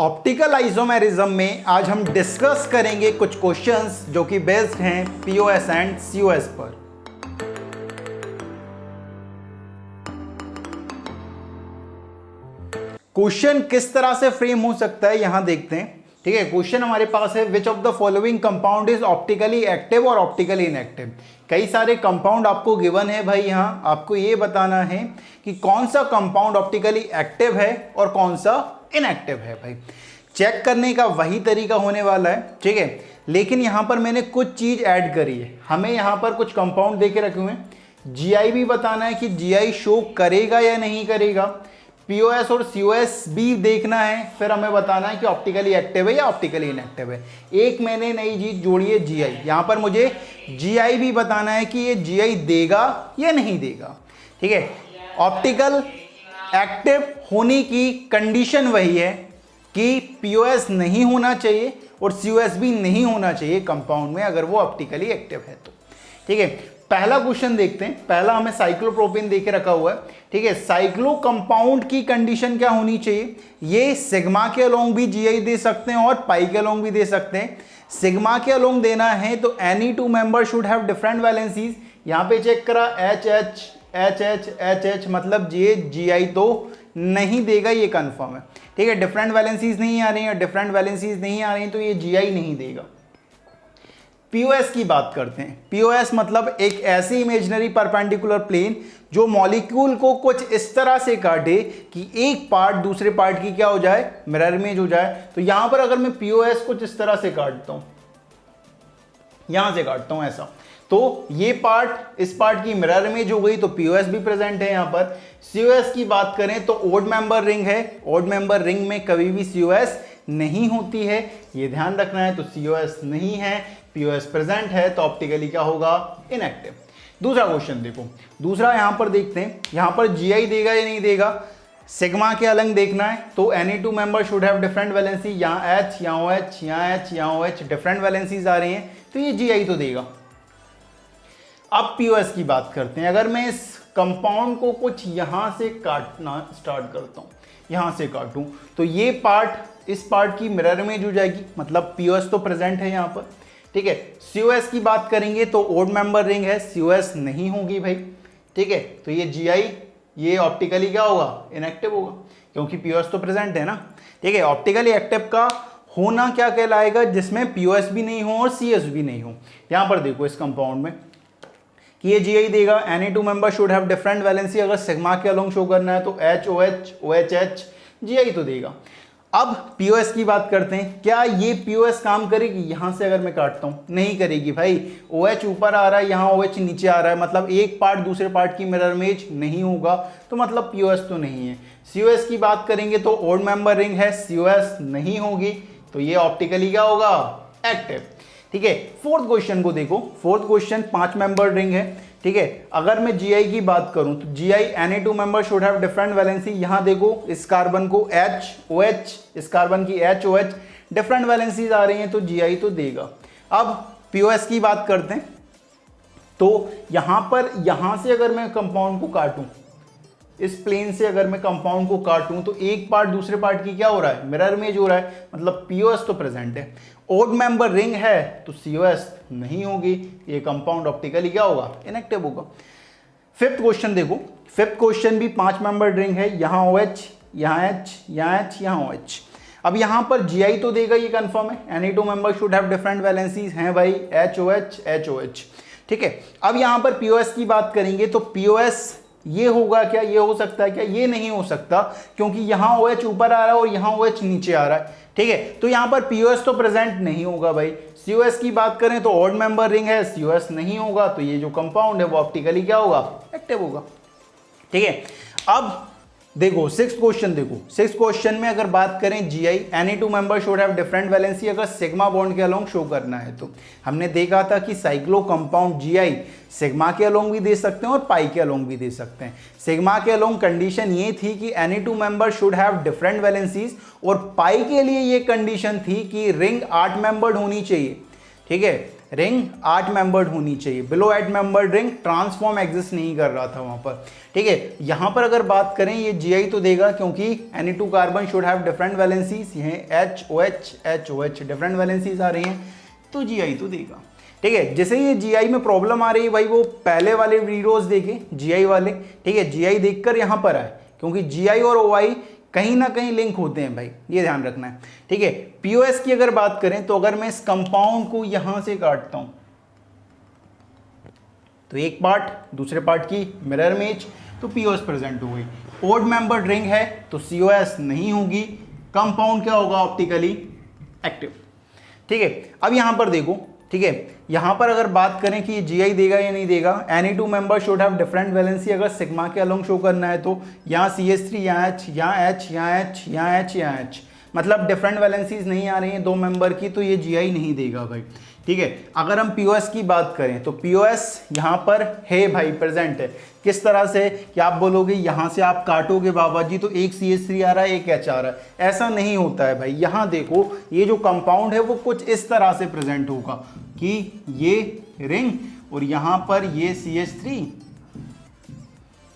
Optical isomerism में आज हम डिस्कस करेंगे कुछ क्वेश्चंस जो कि बेस्ड हैं पीओएस एंड सीओएस पर। क्वेश्चन किस तरह से फ्रेम हो सकता है यहां देखते हैं। ठीक है, क्वेश्चन हमारे पास है which of the following compound is optically active और ऑप्टिकली इनएक्टिव। कई सारे कंपाउंड आपको गिवन है भाई, यहां आपको ये बताना है कि कौन सा कंपाउंड ऑप्टिकली एक्टिव है और कौन सा इनएक्टिव है। भाई चेक करने का वही तरीका होने वाला है, ठीक है, लेकिन यहां पर मैंने कुछ चीज ऐड करी है। हमें यहां पर कुछ कंपाउंड देके रखे हुए हैं, जीआई भी बताना है कि जीआई शो करेगा या नहीं करेगा, पीओएस और सीओएस भी देखना है, फिर हमें बताना है कि ऑप्टिकली एक्टिव है या ऑप्टिकली इनएक्टिव है। एक मैंने नई चीज जोड़ी है जीआई, यहां पर मुझे जीआई भी बताना है कि ये जीआई देगा या नहीं देगा। ठीक है, ऑप्टिकल एक्टिव होने की कंडीशन वही है कि पीओएस नहीं होना चाहिए और सीओएस भी नहीं होना चाहिए कंपाउंड में, अगर वो ऑप्टिकली एक्टिव है तो। ठीक है, पहला क्वेश्चन देखते हैं। पहला हमें साइक्लोप्रोपेन देके रखा हुआ है। ठीक है, साइक्लो कंपाउंड की कंडीशन क्या होनी चाहिए, ये सिग्मा के अलोंग भी जीआई दे सकते हैं और पाई के अलोंग भी दे सकते हैं। सिग्मा के अलोंग देना है तो any two member should have different valencies. यहां पे चेक करा H H H H H H, मतलब ये जीआई तो नहीं देगा, ये कंफर्म है। ठीक है, डिफरेंट वैलेंसीज नहीं आ रही है, डिफरेंट वैलेंसीज नहीं आ रही तो ये जीआई नहीं देगा। पीओएस की बात करते हैं। पीओएस मतलब एक ऐसी इमेजिनरी परपेंडिकुलर प्लेन जो मॉलिक्यूल को कुछ इस तरह से काटे कि एक पार्ट दूसरे पार्ट की क्या हो जाए, मिरर इमेज हो जाए। तो यहां पर अगर मैं पीओएस कुछ इस तरह से काटता हूं, यहां से काटता हूं ऐसा, तो ये पार्ट इस पार्ट की मिरर इमेज हो गई, तो पीओएस भी प्रेजेंट है यहां पर। सीओएस की बात करें तो ओड मेंबर रिंग है, ओड मेंबर रिंग में कभी भी सीओएस नहीं होती है, ये ध्यान रखना है। तो सीओएस नहीं है, पीओएस प्रेजेंट है, तो ऑप्टिकली क्या होगा, इनएक्टिव। दूसरा क्वेश्चन देखो, दूसरा यहां पर देखते हैं, यहां पर जीआई देगा या नहीं देगा। सिग्मा के अलग देखना है तो any two member should have different valency, यहाँ एच, यहाँ ओ एच, यहाँ एच, यहाँ ओ एच, डिफरेंट वैलेंसीज आ रही हैं, तो ये जीआई तो देगा। अब पीओएस की बात करते हैं। अगर मैं इस कंपाउंड को कुछ यहां से काटना स्टार्ट करता हूं, यहां से काटूं, तो ये पार्ट इस पार्ट की मिरर इमेज हो जाएगी, मतलब पीओएस तो प्रेजेंट है यहां पर। ठीक है, सीओएस की बात करेंगे तो ओड मेंबर रिंग है, सीओएस नहीं होगी भाई। ठीक है, तो ये जीआई ये ऑप्टिकली क्या होगा, इनएक्टिव होगा, क्योंकि पीओएस तो प्रेजेंट है ना। ठीक है, ऑप्टिकली एक्टिव का होना क्या कहलाएगा, जिसमें पीओएस भी नहीं हो और सीएस भी नहीं हो। यहां पर देखो इस कंपाउंड में कि ये जीआई देगा, any two member should have different valency, अगर सिग्मा के अलोंग शो करना है तो H O H O H H, GI तो देगा। अब पीओएस की बात करते हैं, क्या ये पीओएस काम करेगी। यहां से अगर मैं काटता हूं, नहीं करेगी भाई, ओ एच ऊपर आ रहा है, यहाँ ओ एच नीचे आ रहा है, मतलब एक पार्ट दूसरे पार्ट की मिरर इमेज नहीं होगा, तो मतलब पीओएस तो नहीं है। सीओएस की बात करेंगे तो ओड मेंबर रिंग है, सीओएस नहीं होगी, तो ये ऑप्टिकली क्या होगा, एक्टिव। ठीक है, फोर्थ क्वेश्चन को देखो। फोर्थ क्वेश्चन 5 मेंबर रिंग है। ठीक है, अगर मैं जीआई की बात करूं तो GI any two member should have different valency. यहां देखो इस कार्बन को एच ओ एच, इस कार्बन की H O H, different valencies आ रही हैं, तो जीआई तो देगा। अब पीओएस की बात करते हैं, तो यहां पर यहां से अगर मैं कंपाउंड को काटूं, इस प्लेन से अगर मैं कंपाउंड को काटूं, तो एक पार्ट दूसरे पार्ट की क्या हो रहा है, मिरर इमेज हो रहा है, मतलब पीओएस तो प्रेजेंट है। ओड मेंबर रिंग है तो सीओएस नहीं होगी, ये कंपाउंड ऑप्टिकली क्या होगा, इनएक्टिव होगा। फिफ्थ क्वेश्चन देखो, फिफ्थ क्वेश्चन भी 5 मेंबर रिंग है, यहाँ ओ एच, यहाँ एच, यहाँ एच, यहाँ ओ एच। अब यहां पर जीआई तो देगा, ये कंफर्म है, any two member should have different valencies हैं भाई, H O H, H O H. ठीक है, अब यहां पर पीओएस की बात करेंगे तो पीओएस ये होगा क्या, ये हो सकता है क्या, ये नहीं हो सकता, क्योंकि यहां OH ऊपर आ रहा है और यहां OH नीचे आ रहा है। ठीक है, तो यहां पर पीओएस तो प्रेजेंट नहीं होगा भाई। सीओएस की बात करें तो ऑड मेंबर रिंग है, सीओएस नहीं होगा, तो ये जो कंपाउंड है वो ऑप्टिकली क्या होगा, एक्टिव होगा। ठीक है, अब देखो सिक्स्थ क्वेश्चन देखो, सिक्स्थ क्वेश्चन में अगर बात करें GI any two member should have different valency, अगर सिग्मा बॉन्ड के अलोंग शो करना है, तो हमने देखा था कि साइक्लो कंपाउंड जीआई सिग्मा के अलोंग भी दे सकते हैं और पाई के अलोंग भी दे सकते हैं। सिग्मा के अलोंग कंडीशन ये थी कि any two member should have different valencies, और पाई के लिए ये कंडीशन थी कि रिंग 8 मेंबर्ड होनी चाहिए। ठीक है, रिंग 8 मेंबर्ड होनी चाहिए, below 8 membered ring transform exist नहीं कर रहा था वहां पर, ठीक है। यहां पर अगर बात करें ये जीआई तो देगा क्योंकि Na2 carbon should have different valencies, ये HOH डिफरेंट वैलेंसीज आ रही हैं, तो जीआई तो देगा, ठीक है। जैसे ये जीआई में प्रॉब्लम आ रही है भाई, वो पहले वाले वीडियोस देखे जीआई वाले, ठीक है, जीआई देखकर यहां पर आए, क्योंकि जीआई और ओआई कहीं ना कहीं लिंक होते हैं भाई, ये ध्यान रखना है, ठीक है। पीओएस की अगर बात करें तो अगर मैं इस कंपाउंड को यहां से काटता हूं तो एक पार्ट दूसरे पार्ट की मिरर इमेज, तो पीओएस प्रेजेंट हो गई। ओड मेंबर्ड रिंग है तो सीओएस नहीं होगी, कंपाउंड क्या होगा, ऑप्टिकली एक्टिव, ठीक है। अब यहां पर देखो, ठीक है, यहां पर अगर बात करें कि ये जीआई देगा या नहीं देगा, Na2 member should have different valency, अगर सिग्मा के अलोंग शो करना है तो यहाँ CH3, यहाँ H, यहाँ H, यहाँ H, यहाँ H, यहाँ H, मतलब डिफरेंट वैलेंसीज नहीं आ रही हैं दो मेंबर की, तो ये जीआई नहीं देगा भाई, ठीक है। अगर हम पीओएस की बात करें तो पीओएस यहां पर है भाई, प्रेजेंट है। किस तरह से कि आप बोलोगे यहां से आप काटोगे बाबा जी तो एक CH3 आ रहा है, एक H आ रहा है, ऐसा नहीं होता है भाई। यहां देखो ये जो कंपाउंड है वो कुछ इस तरह से प्रेजेंट होगा कि ये रिंग और यहां पर ये CH3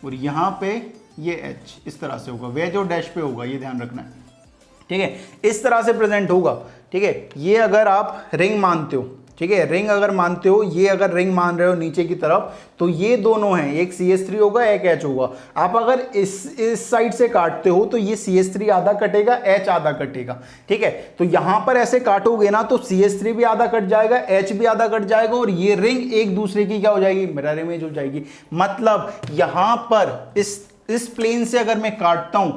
और यहां पे ये H, इस तरह से होगा, वे जो डैश पे होगा, ये ध्यान रखना है, ठीक है, इस तरह से प्रेजेंट होगा, ठीक है। ये अगर आप रिंग मानते हो, ठीक है, रिंग अगर मानते हो, ये अगर रिंग मान रहे हो नीचे की तरफ, तो ये दोनों हैं, एक CH3 होगा एक H होगा। आप अगर इस साइड से काटते हो तो ये CH3 आधा कटेगा, H आधा कटेगा, ठीक है। तो यहां पर ऐसे काटोगे ना तो CH3 भी आधा कट जाएगा, H भी आधा कट जाएगा, और ये रिंग एक दूसरे की क्या हो जाएगी, मिरर इमेज हो जाएगी। मतलब यहां पर इस प्लेन से अगर मैं काटता हूं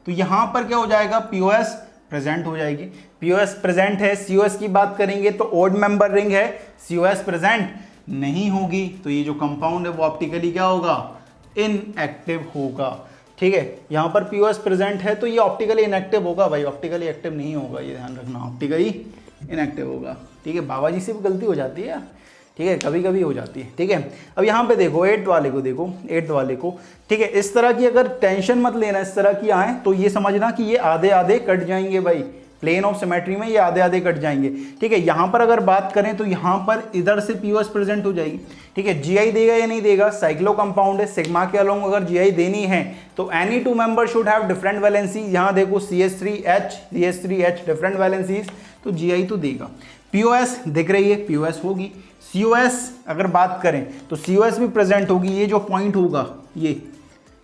तो यहां पर क्या हो जाएगा, पीओएस प्रेजेंट हो जाएगी, पीओएस प्रेजेंट है। सीओएस की बात करेंगे तो ओड मेंबर रिंग है, सीओएस प्रेजेंट नहीं होगी, तो ये जो कंपाउंड है वो ऑप्टिकली क्या होगा, इनएक्टिव होगा, ठीक है। यहां पर पीओएस प्रेजेंट है तो ये ऑप्टिकली इनएक्टिव होगा भाई, ऑप्टिकली एक्टिव नहीं होगा, ये ध्यान रखना, ऑप्टिकली इनएक्टिव होगा, ठीक है। बाबा जी से भी गलती हो जाती है, ठीक है, कभी कभी हो जाती है, ठीक है। अब यहाँ पे देखो 8 वाले को, देखो 8 वाले को, ठीक है, इस तरह की अगर टेंशन मत लेना, इस तरह की आए तो ये समझना कि ये आधे आधे कट जाएंगे भाई, प्लेन ऑफ सिमेट्री में ये आधे आधे कट जाएंगे, ठीक है। यहाँ पर अगर बात करें तो यहाँ पर इधर से पीओएस प्रेजेंट हो जाएगी, ठीक है। जीआई देगा या नहीं देगा, साइक्लो कंपाउंड है, सिग्मा के अलोंग अगर जीआई देनी है तो Na2 member should have different valency, यहाँ देखो CH3H डिफरेंट वैलेंसीज, तो जीआई तो देगा। पीओएस दिख रही है, पीओएस होगी। सीओएस अगर बात करें तो सीओएस भी प्रेजेंट होगी, ये जो पॉइंट होगा ये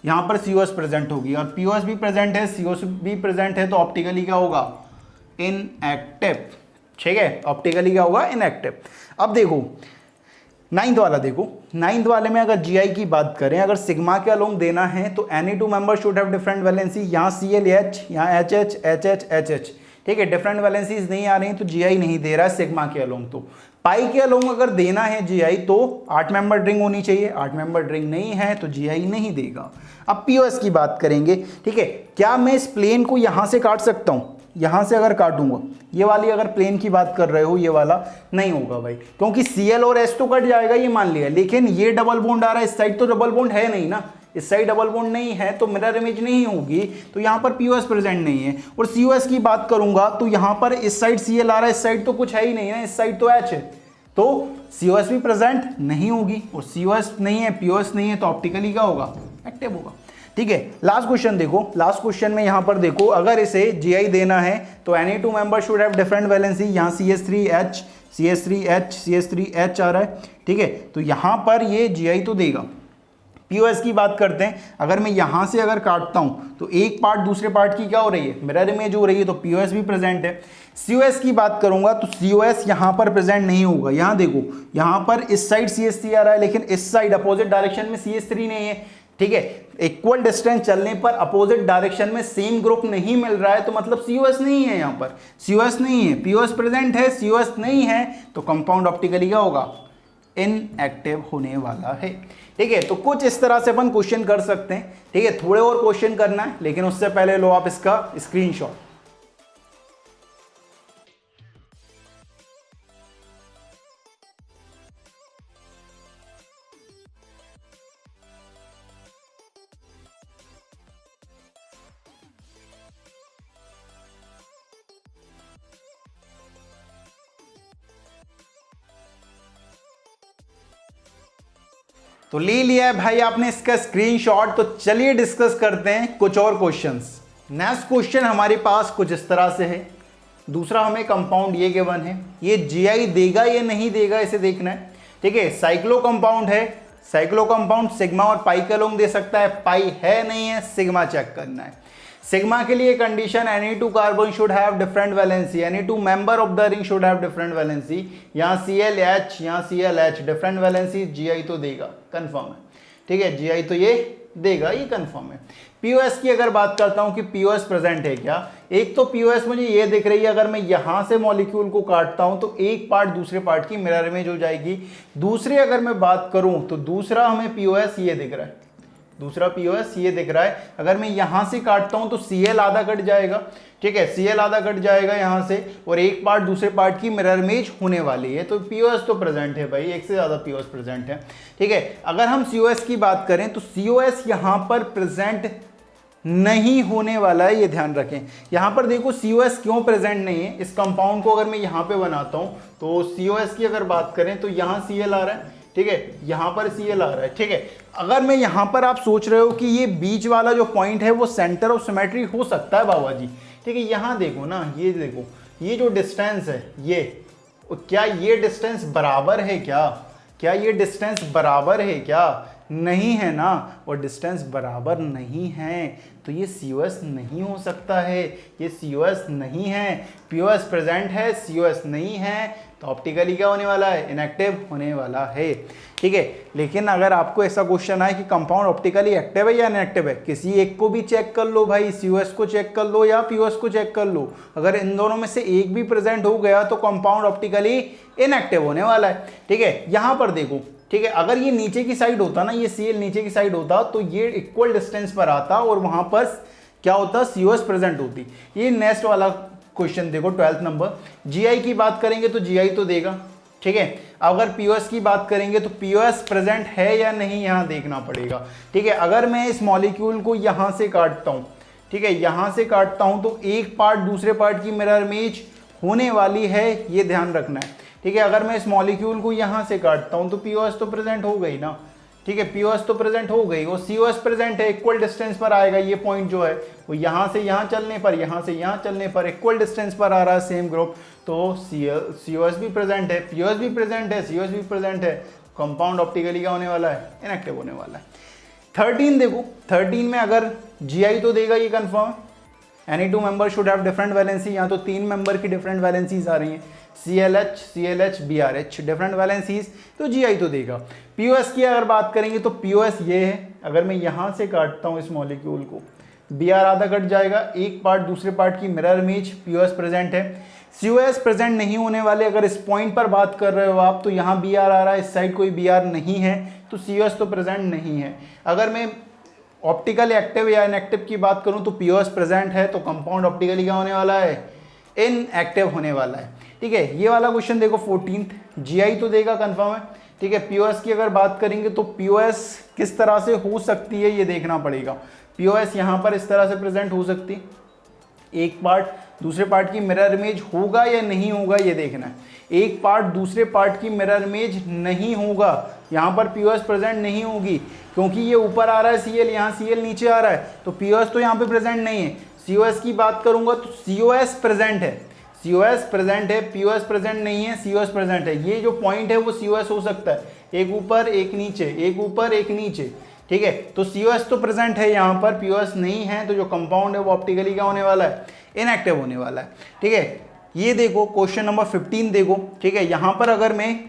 यहां पर सीओएस प्रेजेंट होगी, और पीओएस भी प्रेजेंट है, सीओएस भी प्रेजेंट है, तो ऑप्टिकली क्या होगा, इनएक्टिव, ठीक है, ऑप्टिकली क्या होगा, इनएक्टिव। अब देखो 9th वाला, देखो 9th वाले में अगर जीआई की बात करें, अगर सिग्मा के अलोंग देना है तो Na2 member should have different valency, यहाँ ClH, यहाँ HH, ठीक है, डिफरेंट वैलेंसीज नहीं आ रही तो जीआई नहीं दे रहा है सिग्मा के अलोंग। तो पाई के अलोंग अगर देना है जीआई तो 8 मेंबर रिंग होनी चाहिए, 8 मेंबर रिंग नहीं है तो जीआई नहीं देगा। अब पीओएस की बात करेंगे, ठीक है, क्या मैं इस प्लेन को यहां से काट सकता हूं, यहां से अगर काटूंगा, ये वाली अगर प्लेन की बात कर रहे हो, ये वाला नहीं होगा भाई, क्योंकि Cl और S तो कट जाएगा ये मान लिया, लेकिन ये डबल बॉन्ड आ रहा है, इस साइड तो डबल बॉन्ड है नहीं ना, इस साइड डबल बॉन्ड नहीं है तो मिरर इमेज नहीं होगी, तो यहां पर पीओएस प्रेजेंट नहीं है। और सीओएस की बात करूंगा तो यहां पर इस साइड Cl आ रहा है, इस साइड तो कुछ है ही नहीं है, इस साइड तो H है, तो सीओएस भी प्रेजेंट नहीं होगी, और सीओएस नहीं है, पीओएस नहीं है, तो ऑप्टिकली क्या होगा, एक्टिव होगा, ठीक है। लास्ट क्वेश्चन देखो, लास्ट क्वेश्चन में यहां पर देखो, अगर इसे जीआई देना है तो Na2 member should have different valency, यहां CH3H आ रहा है, ठीक है, तो यहां पर ये जीआई तो देगा। पीओएस की बात करते हैं, अगर मैं यहां से अगर काटता हूं तो एक पार्ट दूसरे पार्ट की क्या हो रही है, मिरर इमेज हो रही है, तो पीओएस भी प्रेजेंट है। सीओएस की बात करूंगा तो सीओएस यहां पर प्रेजेंट नहीं होगा, यहां देखो, यहां पर इस साइड CH3 आ रहा है, लेकिन इस साइड अपोजिट डायरेक्शन में CH3 नहीं है, ठीक है। इक्वल डिस्टेंस चलने पर अपोजिट डायरेक्शन में सेम ग्रुप नहीं मिल रहा है, तो मतलब सीओएस नहीं है, यहां पर सीओएस नहीं है, पीओएस प्रेजेंट है, सीओएस नहीं है, तो कंपाउंड ऑप्टिकली क्या होगा, इनएक्टिव होने वाला है, ठीक है। तो कुछ इस तरह से अपन क्वेश्चन कर सकते हैं, ठीक है। थोड़े और क्वेश्चन करना है, लेकिन उससे पहले लो आप इसका स्क्रीनशॉट। तो ले लिया है भाई आपने इसका स्क्रीनशॉट। तो चलिए डिस्कस करते हैं कुछ और क्वेश्चंस। नेक्स्ट क्वेश्चन हमारे पास कुछ इस तरह से है। दूसरा हमें कंपाउंड ये गिवन है, ये जीआई देगा या नहीं देगा इसे देखना है। ठीक है, साइक्लो कंपाउंड है, साइक्लो कंपाउंड सिग्मा और पाई का लोंग दे सकता है, पाई है नहीं है, सिग्मा चेक करना है। सिग्मा के लिए condition Ni2 carbon should have different valency, Ni2 member of the ring should have different valency. यहाँ ClH, यहाँ ClH डिफरेंट वैलेंसी, Gi तो देगा, कंफर्म है। ठीक है, Gi तो ये देगा, ये कंफर्म है। POS की अगर बात करता हूँ कि POS प्रेजेंट है क्या, एक तो POS मुझे ये दिख रही है, अगर मैं यहाँ से मॉलिक्यूल को काटता हूँ तो एक पार्ट दूसरे पार्ट की मिरर इमेज हो जाएगी। दूसरी अगर मैं बात करूँ तो दूसरा हमें POS ये दिख रहा है, दूसरा POS ये दिख रहा है। अगर मैं यहाँ से काटता हूँ तो Cl आधा कट जाएगा। ठीक है, Cl आधा कट जाएगा यहाँ से, और एक पार्ट दूसरे पार्ट की मिरर इमेज होने वाली है। तो POS तो प्रेजेंट है भाई, एक से ज़्यादा POS प्रेजेंट है। ठीक है, अगर हम COS की बात करें तो COS यहाँ पर प्रेजेंट नहीं होने वाला है, ये ध्यान रखें। यहाँ पर देखो COS क्यों प्रेजेंट नहीं है। इस कंपाउंड को अगर मैं यहाँ पे बनाता हूँ तो COS की अगर बात करें तो यहाँ Cl आ रहा है। ठीक है, यहाँ पर Cl आ रहा है। ठीक है, अगर मैं यहाँ पर, आप सोच रहे हो कि ये बीच वाला जो पॉइंट है वो सेंटर ऑफ सिमेट्री हो सकता है बाबा जी। ठीक है, यहाँ देखो ना, ये देखो, ये जो डिस्टेंस है ये, क्या ये डिस्टेंस बराबर है क्या ये डिस्टेंस बराबर है क्या? नहीं है ना, और डिस्टेंस बराबर नहीं है तो ये COS नहीं हो सकता है, ये COS नहीं है। POS प्रेजेंट है, COS नहीं है, तो ऑप्टिकली क्या होने वाला है? इनएक्टिव होने वाला है। ठीक है, लेकिन अगर आपको ऐसा क्वेश्चन आए कि कंपाउंड ऑप्टिकली एक्टिव है या इनएक्टिव है, किसी एक को भी चेक कर लो भाई, COS को चेक कर लो या POS को चेक कर लो। अगर इन दोनों में से एक भी प्रेजेंट हो गया तो कंपाउंड ऑप्टिकली इनएक्टिव होने वाला है। ठीक है, यहाँ पर देखो, ठीक है, अगर ये नीचे की साइड होता ना, ये Cl नीचे की साइड होता तो ये इक्वल डिस्टेंस पर आता और वहां पर क्या होता? COS प्रेजेंट होती। ये नेक्स्ट वाला क्वेश्चन देखो, 12th नंबर। Gi की बात करेंगे तो Gi तो देगा। ठीक है, अगर POS की बात करेंगे तो POS प्रेजेंट है या नहीं, यहाँ देखना पड़ेगा। ठीक है, अगर मैं इस मॉलिक्यूल को यहाँ से काटता हूँ, ठीक है, यहाँ से काटता हूँ तो एक पार्ट दूसरे पार्ट की मिरर इमेज होने वाली है, ये ध्यान रखना है। ठीक है, अगर मैं इस मॉलिक्यूल को यहाँ से काटता हूँ तो POS तो प्रेजेंट हो गई ना। ठीक है, POS तो प्रेजेंट हो गई, और COS प्रेजेंट है, इक्वल डिस्टेंस पर आएगा। ये पॉइंट जो है वो यहाँ से यहाँ चलने पर, यहाँ से यहाँ चलने पर इक्वल डिस्टेंस पर आ रहा है, सेम ग्रुप, तो COS भी प्रेजेंट है, POS भी प्रेजेंट है, COS भी प्रेजेंट है। कंपाउंड ऑप्टिकली क्या होने वाला है? इनएक्टिव होने वाला है। 13 देखो, 13 में अगर Gi तो देगा, ये कंफर्म है। Ni2 member should have different valency, यहाँ तो 3 मेंबर की डिफरेंट वैलेंसीज आ रही हैं, ClH, BRH डिफरेंट वैलेंसीज, तो Gi तो देगा। POS की अगर बात करेंगे तो POS ये है, अगर मैं यहाँ से काटता हूँ इस मॉलिक्यूल को, Br आधा कट जाएगा, एक पार्ट दूसरे पार्ट की मिरर इमेज, POS प्रेजेंट है। COS प्रेजेंट नहीं होने वाले, अगर इस पॉइंट पर बात कर रहे हो आप तो यहाँ Br आ रहा है, इस साइड कोई Br नहीं है, तो COS तो प्रेजेंट नहीं है। अगर मैं ऑप्टिकल एक्टिव या इनएक्टिव की बात करूं तो POS प्रेजेंट है, तो कंपाउंड ऑप्टिकली क्या होने वाला है? इनएक्टिव होने वाला है। ठीक है, ये वाला क्वेश्चन देखो 14th, Gi तो देगा, कंफर्म है। ठीक है, POS की अगर बात करेंगे तो POS किस तरह से हो सकती है ये देखना पड़ेगा। POS यहाँ पर इस तरह से प्रेजेंट हो सकती है, एक पार्ट दूसरे पार्ट की मिरर इमेज होगा या नहीं होगा ये देखना है। एक पार्ट दूसरे पार्ट की मिरर इमेज नहीं होगा, यहाँ पर POS प्रेजेंट नहीं होगी, क्योंकि ये ऊपर आ रहा है Cl, यहाँ Cl नीचे आ रहा है, तो POS तो यहाँ पे प्रेजेंट नहीं है। COS की बात करूंगा तो COS प्रेजेंट है, COS प्रेजेंट है, POS प्रेजेंट नहीं है, COS प्रेजेंट है। ये जो पॉइंट है वो COS हो सकता है, एक ऊपर एक नीचे, एक ऊपर एक नीचे। ठीक है, तो COS तो प्रेजेंट है, यहाँ पर POS नहीं है, तो जो कंपाउंड है वो ऑप्टिकली क्या होने वाला है? इनएक्टिव होने वाला है। ठीक है, ये देखो क्वेश्चन नंबर 15 देखो। ठीक है, यहाँ पर अगर मैं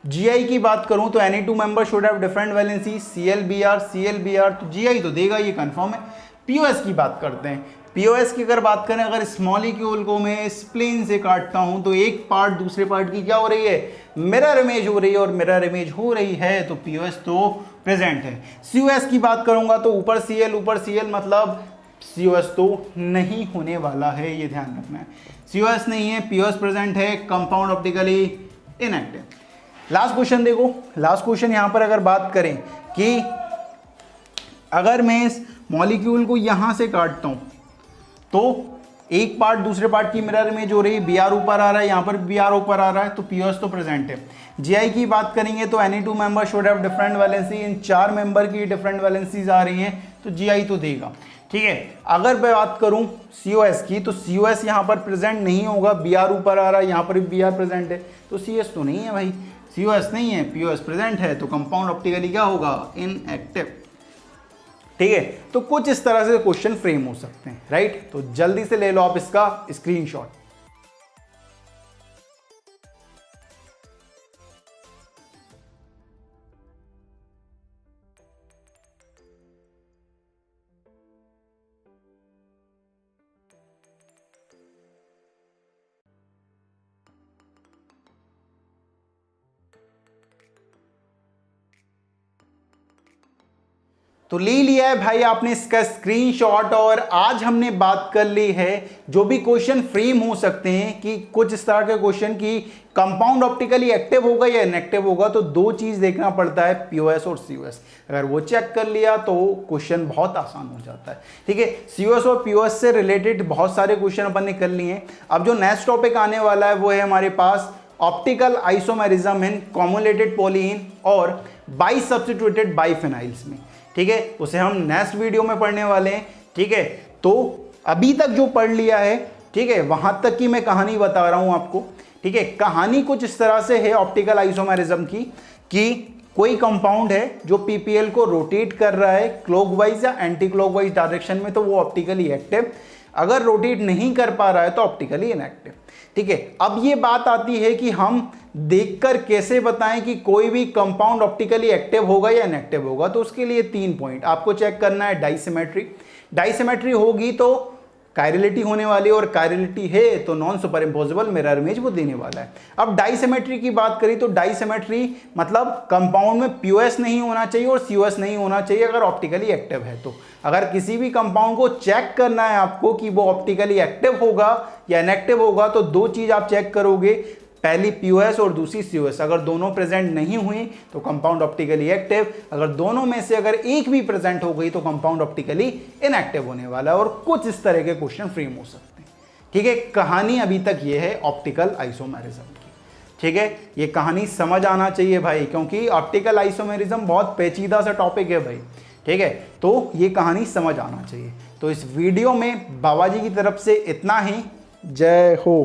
Gi की बात करूं तो Ni2 member should have different valency, ClBr, तो Gi तो देगा, ये कंफर्म है। POS की बात करते हैं। POS की अगर बात करें, अगर इस मॉलिक्यूल को मैं इस प्लेन से काटता हूं तो एक पार्ट दूसरे पार्ट की क्या हो रही है? मिरर इमेज हो रही है, और मिरर इमेज हो रही है तो POS तो प्रेजेंट है। COS की बात करूंगा तो ऊपर Cl मतलब COS तो नहीं होने वाला है, ये ध्यान रखना है। COS नहीं है, POS प्रेजेंट है, compound optically inactive. Last question देखो, लास्ट क्वेश्चन यहाँ पर अगर बात करें कि अगर मैं इस मॉलिक्यूल को यहाँ से काटता हूँ तो एक पार्ट दूसरे पार्ट की मिरर इमेज हो रही है, बी आर ऊपर आ रहा है, यहाँ पर बी आर ऊपर आ रहा है, तो पीओएस तो प्रेजेंट है। जीआई की बात करेंगे तो any two member should have different valency, in 4 member की डिफरेंट वैलेंसीज आ रही हैं, तो जीआई तो देगा। ठीक है, अगर मैं बात करूं सीओएस की, तो सीओएस यहाँ पर प्रेजेंट नहीं होगा, बी आर ऊपर आ रहा है, यहाँ पर भी बी आर प्रेजेंट है, तो सीएस तो नहीं है भाई, सीओएस नहीं है, पीओएस प्रेजेंट है, तो कंपाउंड ऑप्टिकली क्या होगा, इनएक्टिव। ठीक है, तो कुछ इस तरह से क्वेश्चन फ्रेम हो सकते हैं, राइट। तो जल्दी से ले लो आप इसका स्क्रीनशॉट। तो ले लिया है भाई आपने इसका स्क्रीनशॉट, और आज हमने बात कर ली है जो भी क्वेश्चन फ्रेम हो सकते हैं कि कुछ इस तरह के क्वेश्चन की कंपाउंड ऑप्टिकली एक्टिव होगा या इनएक्टिव होगा, तो 2 चीज देखना पड़ता है, पीओएस और सीओएस। अगर वो चेक कर लिया तो क्वेश्चन बहुत आसान हो जाता है। ठीक है, सीओएस और पीओएस से रिलेटेड बहुत सारे क्वेश्चन अपन ने कर लिए हैं। अब जो नेक्स्ट टॉपिक आने वाला है वो है हमारे पास ऑप्टिकल आइसोमेरिज्म इन कॉम्युलेटेड पॉलीन और बाई सब्स्टिट्यूटेड बाइफेनाइल्स में। ठीक है, उसे हम नेक्स्ट वीडियो में पढ़ने वाले हैं। ठीक है, तो अभी तक जो पढ़ लिया है, ठीक है, वहां तक की मैं कहानी बता रहा हूं आपको। ठीक है, कहानी कुछ इस तरह से है ऑप्टिकल आइसोमेरिज्म की कि कोई कंपाउंड है जो पीपीएल को रोटेट कर रहा है क्लॉकवाइज या एंटी क्लॉकवाइज डायरेक्शन में, तो वो ऑप्टिकली एक्टिव। अगर रोटेट नहीं कर पा रहा है तो ऑप्टिकली इनएक्टिव। ठीक है, अब ये बात आती है कि हम देखकर कैसे बताएं कि कोई भी कंपाउंड ऑप्टिकली एक्टिव होगा या इनएक्टिव होगा। तो उसके लिए 3 पॉइंट आपको चेक करना है। डाइसिमेट्री, डाइसिमेट्री होगी तो कायरलिटी होने वाली, और कायरलिटी है तो non super imposable mirror image वो देने वाला है। अब डाइसिमेट्री की बात करी तो डाइसिमेट्री मतलब कंपाउंड में पीओएस नहीं होना चाहिए और सीओएस नहीं होना चाहिए अगर ऑप्टिकली एक्टिव है। तो अगर किसी भी कंपाउंड को चेक करना है आपको कि वो ऑप्टिकली एक्टिव होगा या इनएक्टिव होगा, तो 2 चीज आप चेक करोगे, पहली पीओएस और दूसरी सीओएस। अगर दोनों प्रेजेंट नहीं हुई तो कंपाउंड ऑप्टिकली एक्टिव, अगर दोनों में से अगर एक भी प्रेजेंट हो गई तो कंपाउंड ऑप्टिकली इनएक्टिव होने वाला है। और कुछ इस तरह के क्वेश्चन फ्रेम हो सकते हैं। ठीक है, कहानी अभी तक ये है ऑप्टिकल आइसोमेरिज्म की। ठीक है, ये कहानी समझ आना चाहिए भाई, क्योंकि ऑप्टिकल आइसोमेरिज्म बहुत पेचीदा सा टॉपिक है भाई। ठीक है, तो ये कहानी समझ आना चाहिए। तो इस वीडियो में बाबा जी की तरफ से इतना ही। जय हो।